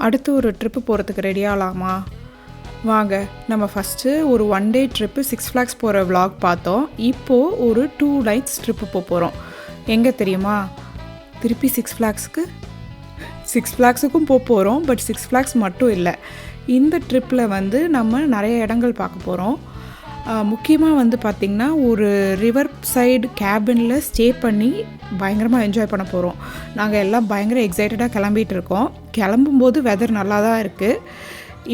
அடுத்து ஒரு ட்ரிப்பு போகிறதுக்கு ரெடி ஆகலாமா? வாங்க, நம்ம ஃபஸ்ட்டு ஒரு 1 டே ட்ரிப்பு 6 ஃப்ளாக்ஸ் போகிற vlog பார்த்தோம். இப்போது ஒரு 2 நைட்ஸ் ட்ரிப்பு போகிறோம். எங்கே தெரியுமா? திருப்பி 6 ஃப்ளாக்ஸுக்கு 6 ஃப்ளாக்ஸுக்கும் போகிறோம். பட் 6 ஃப்ளாக்ஸ் மட்டும் இல்லை, இந்த ட்ரிப்பில் வந்து நம்ம நிறைய இடங்கள் பார்க்க போகிறோம். முக்கியமாக வந்து பார்த்திங்கன்னா ஒரு ரிவர் சைடு கேபினில் ஸ்டே பண்ணி பயங்கரமாக என்ஜாய் பண்ண போகிறோம். நாங்கள் எல்லாம் பயங்கர எக்ஸைட்டடாக கிளம்பிகிட்டு இருக்கோம். கிளம்பும்போது வெதர் நல்லா தான் இருக்குது.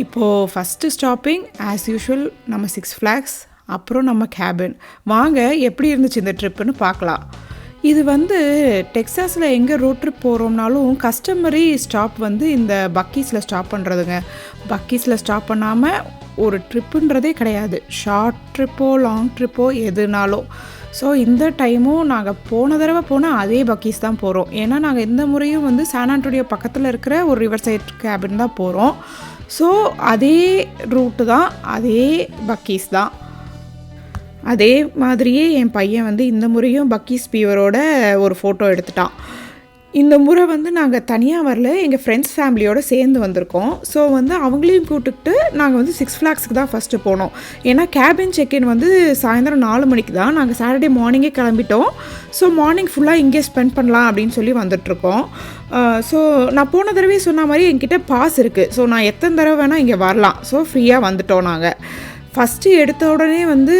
இப்போது ஃபஸ்ட்டு ஸ்டாப்பிங் ஆஸ் யூஷுவல் நம்ம 6 ஃப்ளாக்ஸ், அப்புறம் நம்ம கேபின். வாங்க எப்படி இருந்துச்சு இந்த ட்ரிப்புன்னு பார்க்கலாம். இது வந்து டெக்ஸாஸில் எங்கே ரோட் ட்ரிப் போகிறோம்னாலும் கஸ்டமரி ஸ்டாப் வந்து இந்த பக்கீஸில் ஸ்டாப் பண்ணுறதுங்க. பக்கீஸில் ஸ்டாப் பண்ணாமல் ஒரு ட்ரிப்புன்றதே கிடையாது. ஷார்ட் ட்ரிப்போ லாங் ட்ரிப்போ எதுனாலும். ஸோ இந்த டைமும் நாங்கள் போன தடவை போனால் அதே பக்கீஸ் தான் போகிறோம். ஏன்னா நாங்கள் இந்த முறையும் வந்து சான் ஆண்டோனியோ பக்கத்தில் இருக்கிற ஒரு ரிவர் சைட் கேபின் தான் போகிறோம். ஸோ அதே ரூட்டு தான், அதே பக்கீஸ் தான். அதே மாதிரியே என் பையன் வந்து இந்த முறையும் பக்கீஸ் பீவரோட ஒரு ஃபோட்டோ எடுத்துட்டான். இந்த முறை வந்து நாங்கள் தனியாக வரல, எங்கள் ஃப்ரெண்ட்ஸ் ஃபேமிலியோடு சேர்ந்து வந்திருக்கோம். ஸோ வந்து அவங்களையும் கூப்பிட்டுக்கிட்டு நாங்கள் வந்து 6 ஃப்ளாக்ஸுக்கு தான் ஃபஸ்ட்டு போனோம். ஏன்னா கேபின் செக்இன் வந்து சாயந்தரம் 4 மணிக்கு தான். நாங்கள் சாட்டர்டே மார்னிங்கே கிளம்பிட்டோம். ஸோ மார்னிங் ஃபுல்லாக இங்கே ஸ்பெண்ட் பண்ணலாம் அப்படின்னு சொல்லி வந்துட்ருக்கோம். ஸோ நான் போன தடவை சொன்ன மாதிரி என்கிட்ட பாஸ் இருக்குது. ஸோ நான் எத்தனை தடவை வேணால் இங்கே வரலாம். ஸோ ஃப்ரீயாக வந்துட்டோம். நாங்கள் ஃபஸ்ட்டு எடுத்த உடனே வந்து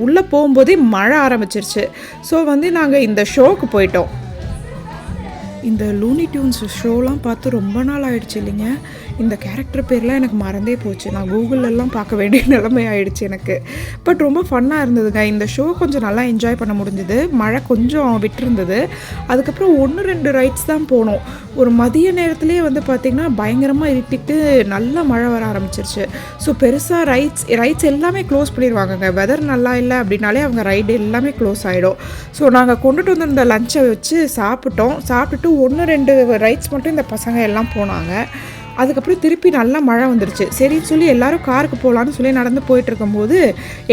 உள்ளே போகும்போதே மழை ஆரம்பிச்சிருச்சு. ஸோ வந்து நாங்கள் இந்த ஷோக்கு போயிட்டோம். இந்த லூனி டியூன்ஸ் ஷோலாம் பார்த்து ரொம்ப நாள் ஆகிடுச்சு இல்லைங்க. இந்த கேரக்டர் பேர்லாம் எனக்கு மறந்தே போச்சு. நான் கூகுளெல்லாம் பார்க்க வேண்டிய நிலைமை ஆகிடுச்சு எனக்கு. பட் ரொம்ப ஃபன்னாக இருந்ததுங்க. இந்த ஷோ கொஞ்சம் நல்லா என்ஜாய் பண்ண முடிஞ்சுது. மழை கொஞ்சம் விட்டுருந்தது. அதுக்கப்புறம் 1-2 ரைட்ஸ் தான் போனோம். ஒரு மதிய நேரத்துலேயே வந்து பார்த்திங்கன்னா பயங்கரமாக இருட்டிட்டு நல்லா மழை வர ஆரம்பிச்சிருச்சு. ஸோ பெருசாக ரைட்ஸ் எல்லாமே க்ளோஸ் பண்ணிடுவாங்கங்க. வெதர் நல்லா இல்லை அப்படின்னாலே அவங்க ரைடு எல்லாமே க்ளோஸ் ஆகிடும். ஸோ நாங்கள் கொண்டுட்டு வந்திருந்த லஞ்சை வச்சு சாப்பிட்டுட்டு 1-2 ரைட்ஸ் மட்டும் இந்த பசங்க எல்லாம் போனாங்க. அதுக்கப்புறம் திருப்பி நல்லா மழை வந்துருச்சு. சரின்னு சொல்லி எல்லோரும் காருக்கு போகலான்னு சொல்லி நடந்து போயிட்டு இருக்கும்போது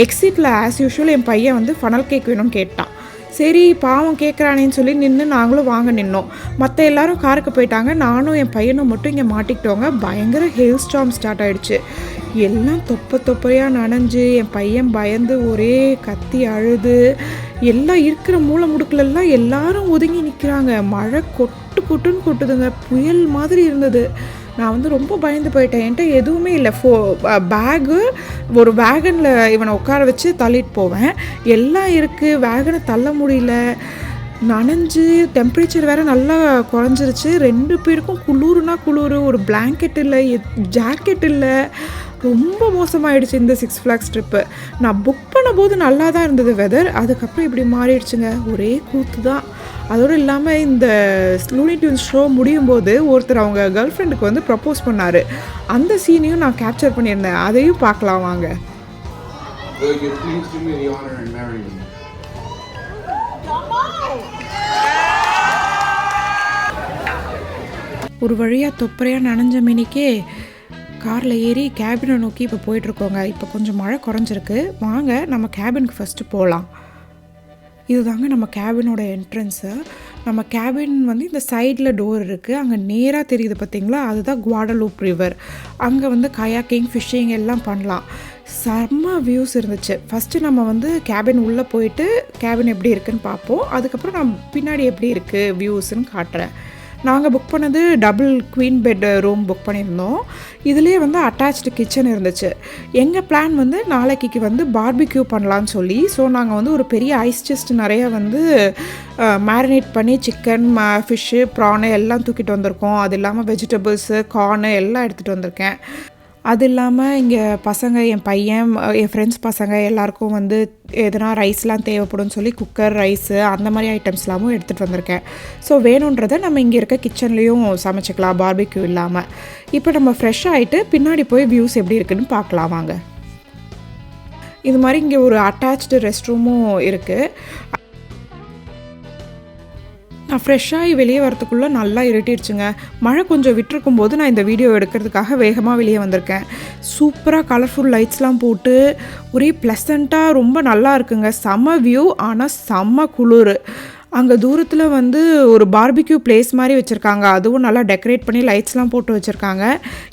எக்ஸிட்டில் ஆஸ் யூஷுவல் என் பையன் வந்து ஃபனல் கேக் வேணும்னு கேட்டான். சரி பாவம் கேட்குறானேன்னு சொல்லி நாங்களும் வாங்க நின்னோம். மற்ற எல்லோரும் காருக்கு போயிட்டாங்க. நானும் என் பையனும் மட்டும் இங்கே மாட்டிக்கிட்டோங்க. பயங்கர ஹெயில் ஸ்டார்ம் ஸ்டார்ட் ஆகிடுச்சு. எல்லாம் தொப்பையாக நனைஞ்சு என் பையன் பயந்து ஒரே கத்தி அழுது எல்லாம் இருக்கிற மூளை முடுக்கிலெல்லாம் எல்லாரும் ஒதுங்கி நிற்கிறாங்க. மழை கொட்டுன்னு கொட்டுதுங்க. புயல் மாதிரி இருந்தது. நான் வந்து ரொம்ப பயந்து போயிட்டேன். என்கிட்ட எதுவுமே இல்லை. பேகு ஒரு வேகனில் இவனை உட்கார வச்சு தள்ளிட்டு போவேன். எல்லாம் இருக்குது. வேகனை தள்ள முடியல. நனைஞ்சு டெம்பரேச்சர் வேறு நல்லா குறைஞ்சிருச்சு. 2 பேருக்கும் குளிர். ஒரு பிளாங்கெட் இல்லை, ஜாக்கெட் இல்லை. ரொம்ப மோசமாகிடுச்சு இந்த 6 ஃப்ளாக்ஸ் ட்ரிப்பு. நான் புக் பண்ணும்போது நல்லா தான் இருந்தது வெதர். அதுக்கப்புறம் இப்படி மாறிடுச்சுங்க. ஒரே கூத்து தான். அதோடு இல்லாமல் இந்த லூனி டியூன்ஸ் ஷோ முடியும் போது ஒருத்தர் அவங்க கேர்ள் ஃப்ரெண்டுக்கு வந்து ப்ரப்போஸ் பண்ணார். அந்த சீனையும் நான் கேப்சர் பண்ணியிருந்தேன். அதையும் பார்க்கலாம் வாங்க. ஒரு வழியாக தொப்பரையாக நனைஞ்ச மினிக்கே காரில் ஏறி கேபினை நோக்கி இப்போ போயிட்டுருக்கோங்க. இப்போ கொஞ்சம் மழை குறைஞ்சிருக்கு. வாங்க நம்ம கேபினுக்கு ஃபஸ்ட்டு போகலாம். இதுதாங்க நம்ம கேபினோட என்ட்ரன்ஸு. நம்ம கேபின் வந்து இந்த சைடில் டோர் இருக்குது. அங்கே நேராக தெரியுது பார்த்திங்களா, அதுதான் குவாடலூப் ரிவர். அங்கே வந்து கயாக்கிங், ஃபிஷ்ஷிங் எல்லாம் பண்ணலாம். செம்ம வியூஸ் இருந்துச்சு. ஃபஸ்ட்டு நம்ம வந்து கேபின் உள்ளே போயிட்டு கேபின் எப்படி இருக்குதுன்னு பார்ப்போம். அதுக்கப்புறம் நான் பின்னாடி எப்படி இருக்குது வியூஸ்ன்னு காட்டுறேன். நாங்கள் புக் பண்ணது double queen bed room book பண்ணியிருந்தோம். இதுலேயே வந்து அட்டாச்டு கிச்சன் இருந்துச்சு. எங்கள் பிளான் வந்து நாளைக்கு வந்து பார்பிக்யூ பண்ணலான்னு சொல்லி. ஸோ நாங்கள் வந்து ஒரு பெரிய ஐஸ் செஸ்ட் நிறைய வந்து மேரினேட் பண்ணி சிக்கன், ஃபிஷ்ஷு, ப்ரானு எல்லாம் தூக்கிட்டு வந்திருக்கோம். அது இல்லாமல் வெஜிடபிள்ஸு, கார்னு எல்லாம் எடுத்துகிட்டு வந்திருக்கேன். அது இல்லாமல் இங்கே பசங்க, என் பையன், என் ஃப்ரெண்ட்ஸ் பசங்க எல்லாருக்கும் வந்து எதனா ரைஸ்லாம் தேவைப்படும்னு சொல்லி குக்கர், ரைஸு அந்த மாதிரி ஐட்டம்ஸ்லாமும் எடுத்துகிட்டு வந்திருக்கேன். ஸோ வேணுன்றதை நம்ம இங்கே இருக்க கிச்சன்லேயும் சமைச்சிக்கலாம் பார்பிக்யூ இல்லாமல். இப்போ நம்ம ஃப்ரெஷ் ஆகிட்டு பின்னாடி போய் வியூஸ் எப்படி இருக்குதுன்னு பார்க்கலாம் வாங்க. இது மாதிரி இங்கே ஒரு அட்டாச்டு ரெஸ்ட் ரூமும் இருக்குது. நான் ஃப்ரெஷ்ஷாகி வெளியே வரத்துக்குள்ளே நல்லா இருட்டிடுச்சுங்க. மழை கொஞ்சம் விட்டுருக்கும் போது நான் இந்த வீடியோ எடுக்கிறதுக்காக வேகமாக வெளியே வந்திருக்கேன். சூப்பராக கலர்ஃபுல் லைட்ஸ்லாம் போட்டு ஒரே ப்ளசண்ட்டாக ரொம்ப நல்லா இருக்குங்க. செம்ம வியூ, ஆனால் செம்ம குளிர். அங்கே தூரத்தில் வந்து ஒரு பார்பிக்யூ பிளேஸ் மாதிரி வச்சுருக்காங்க. அதுவும் நல்லா டெக்கரேட் பண்ணி லைட்ஸ்லாம் போட்டு வச்சுருக்காங்க.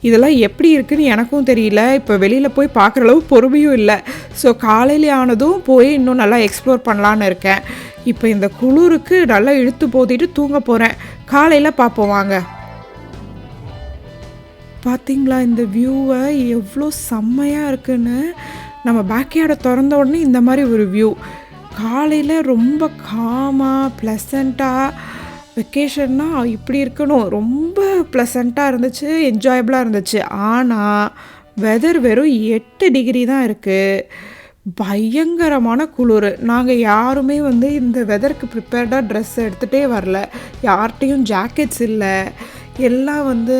இதெல்லாம் எப்படி இருக்குதுன்னு எனக்கும் தெரியல. இப்போ வெளியில் போய் பார்க்குற அளவு பொறுமையும் இல்லை. ஸோ காலையிலே ஆனதும் போய் இன்னும் நல்லா எக்ஸ்ப்ளோர் பண்ணலான்னு இருக்கேன். இப்போ இந்த குளிருக்கு நல்லா இழுத்து போத்திட்டு தூங்க போகிறேன். காலையில் பார்ப்போம் வாங்க. பார்த்தீங்களா இந்த வியூவை எவ்வளோ செம்மையாக இருக்குன்னு. நம்ம பேக்யார்டை திறந்த உடனே இந்த மாதிரி ஒரு வியூ. காலையில் ரொம்ப காமாக ப்ளசண்ட்டாக, வெக்கேஷன்னா இப்படி இருக்கணும், ரொம்ப ப்ளசண்ட்டாக இருந்துச்சு, என்ஜாயபிளாக இருந்துச்சு. ஆனால் வெதர் வெறும் 8 டிகிரி தான் இருக்குது. பயங்கரமான குளிர். நாங்கள் யாருமே வந்து இந்த வெதருக்கு ப்ரிப்பேர்டாக ட்ரெஸ் எடுத்துகிட்டே வரல. யார்கிட்டையும் ஜாக்கெட்ஸ் இல்லை. எல்லாம் வந்து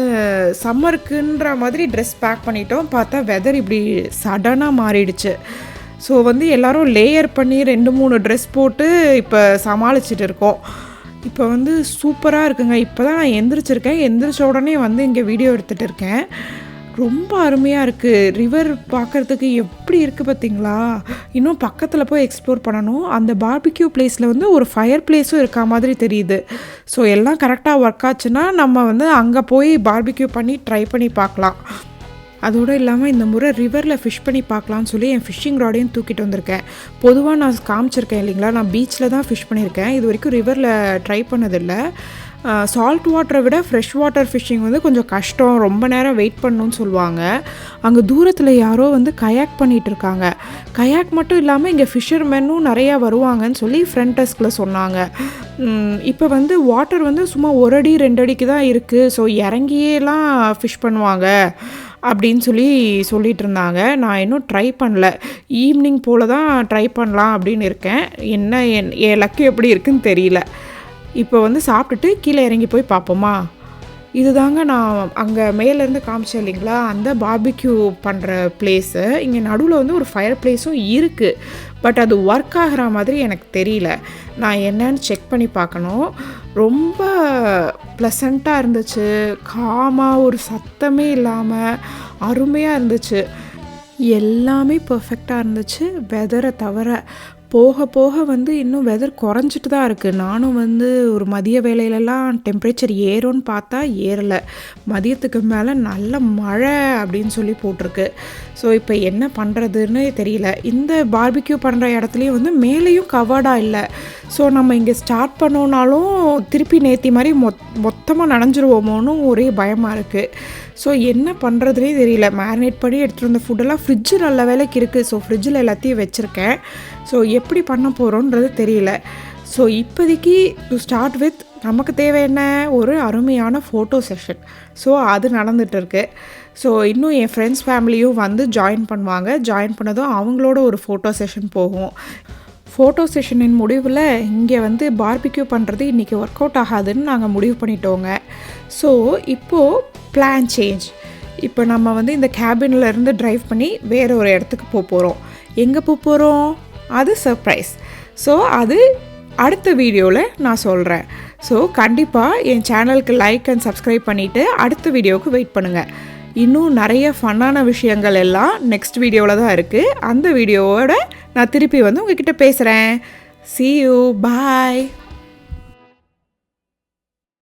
சம்மருக்குன்ற மாதிரி ட்ரெஸ் பேக் பண்ணிட்டோம். பார்த்தா வெதர் இப்படி சடனாக மாறிடுச்சு. ஸோ வந்து எல்லோரும் லேயர் பண்ணி 2-3 ட்ரெஸ் போட்டு இப்போ சமாளிச்சுட்டு இருக்கோம். இப்போ வந்து சூப்பராக இருக்குங்க. இப்போ தான் நான் எந்திரிச்சிருக்கேன். எந்திரிச்ச உடனே வந்து இங்கே வீடியோ எடுத்துகிட்டு இருக்கேன். ரொம்ப அருமையாக இருக்குது. ரிவர் பார்க்குறதுக்கு எப்படி இருக்குது பார்த்தீங்களா? இன்னும் பக்கத்தில் போய் எக்ஸ்ப்ளோர் பண்ணணும். அந்த பார்பிக்யூ பிளேஸில் வந்து ஒரு ஃபயர் பிளேஸும் இருக்கா மாதிரி தெரியுது. ஸோ எல்லாம் கரெக்டாக ஒர்க் ஆச்சுன்னா நம்ம வந்து அங்கே போய் பார்பிக்யூ பண்ணி ட்ரை பண்ணி பார்க்கலாம். அதோடு இல்லாமல் இந்த முறை ரிவரில் ஃபிஷ் பண்ணி பார்க்கலான்னு சொல்லி என் ஃபிஷ்ஷிங் ராடையும் தூக்கிட்டு வந்திருக்கேன். பொதுவாக நான் காமிச்சிருக்கேன் இல்லைங்களா, நான் பீச்சில் தான் ஃபிஷ் பண்ணியிருக்கேன். இது வரைக்கும் ரிவரில் ட்ரை பண்ணதில்லை. சால்ட் வாட்டரை விட ஃப்ரெஷ் வாட்டர் ஃபிஷ்ஷிங் வந்து கொஞ்சம் கஷ்டம், ரொம்ப நேரம் வெயிட் பண்ணணும்னு சொல்லுவாங்க. அங்கே தூரத்தில் யாரோ வந்து கயாக் பண்ணிகிட்ருக்காங்க. கயாக் மட்டும் இல்லாமல் இங்கே ஃபிஷர்மென்னும் நிறையா வருவாங்கன்னு சொல்லி ஃப்ரண்ட் டெஸ்கில் சொன்னாங்க. இப்போ வந்து வாட்டர் வந்து சும்மா 1 அடி 2 அடிக்கு தான் இருக்குது. ஸோ இறங்கியெல்லாம் ஃபிஷ் பண்ணுவாங்க அப்படின்னு சொல்லிட்டு இருந்தாங்க. நான் இன்னும் ட்ரை பண்ணல. ஈவினிங் போல் தான் ட்ரை பண்ணலாம் அப்படின்னு இருக்கேன். என் லக்கு எப்படி இருக்குன்னு தெரியல. இப்போ வந்து சாப்பிட்டுட்டு கீழே இறங்கி போய் பார்ப்போமா? இதுதாங்க நான் அங்கே மேலேருந்து காமிச்சேன் இல்லைங்களா, அந்த பார்பிக்யூ பண்ணுற பிளேஸு. இங்கே நடுவில் வந்து ஒரு ஃபயர் பிளேஸும் இருக்குது. பட் அது ஒர்க் ஆகிற மாதிரி எனக்கு தெரியல. நான் என்னன்னு செக் பண்ணி பார்க்கணும். ரொம்ப ப்ளசண்ட்டாக இருந்துச்சு. காமாக, ஒரு சத்தமே இல்லாமல் அருமையாக இருந்துச்சு. எல்லாமே பர்ஃபெக்டாக இருந்துச்சு வெதரை தவிர. போக போக வந்து இன்னும் வெதர் குறைஞ்சிட்டு தான் இருக்குது. நானும் வந்து ஒரு மதிய வேலையிலலாம் டெம்பரேச்சர் ஏறும்னு பார்த்தா ஏறலை. மதியத்துக்கு மேலே நல்ல மழை அப்படின்னு சொல்லி போட்டிருக்கு. ஸோ இப்போ என்ன பண்ணுறதுன்னு தெரியல. இந்த பார்பிக்யூ பண்ணுற இடத்துலையும் வந்து மேலேயும் கவர்டாக இல்லை. ஸோ நம்ம இங்கே ஸ்டார்ட் பண்ணோன்னாலும் திருப்பி நேத்தி மாதிரி மொத்தமாக நனைஞ்சிருவோமோன்னு ஒரே பயமாக இருக்குது. ஸோ என்ன பண்ணுறதுனே தெரியல. மேரினேட் பண்ணி எடுத்துகிட்டு வந்த ஃபுட்டெல்லாம் ஃப்ரிட்ஜு நல்ல வேலைக்கு இருக்குது. ஸோ ஃப்ரிட்ஜில் எல்லாத்தையும் வச்சுருக்கேன். ஸோ எப்படி பண்ண போகிறோன்றது தெரியல. ஸோ இப்போதைக்கு டு ஸ்டார்ட் வித் நமக்கு தேவை என்ன, ஒரு அருமையான ஃபோட்டோ செஷன். ஸோ அது நடந்துகிட்டு இருக்கு. ஸோ இன்னும் என் ஃப்ரெண்ட்ஸ் ஃபேமிலியும் வந்து ஜாயின் பண்ணுவாங்க. ஜாயின் பண்ணதும் அவங்களோட ஒரு ஃபோட்டோ செஷன் போகும். ஃபோட்டோ செஷனின் முடிவில் இங்கே வந்து பார்பிக்யூ பண்ணுறது இன்றைக்கி ஒர்க் அவுட் ஆகாதுன்னு நாங்கள் முடிவு பண்ணிட்டோங்க. ஸோ இப்போது பிளான் சேஞ்ச். இப்போ நம்ம வந்து இந்த கேபின்லேருந்து ட்ரைவ் பண்ணி வேறு ஒரு இடத்துக்கு போகிறோம். எங்கே போகிறோம் அது சர்ப்ரைஸ். ஸோ அது அடுத்த வீடியோவில் நான் சொல்கிறேன். ஸோ கண்டிப்பாக என் சேனலுக்கு லைக் அண்ட் சப்ஸ்கிரைப் பண்ணிவிட்டு அடுத்த வீடியோவுக்கு வெயிட் பண்ணுங்கள். இன்னும் நிறைய ஃபன்னான விஷயங்கள் எல்லாம் நெக்ஸ்ட் வீடியோவில் தான் இருக்குது. அந்த வீடியோவோட நான் திருப்பி வந்து உங்ககிட்ட பேசுகிறேன். See you. Bye.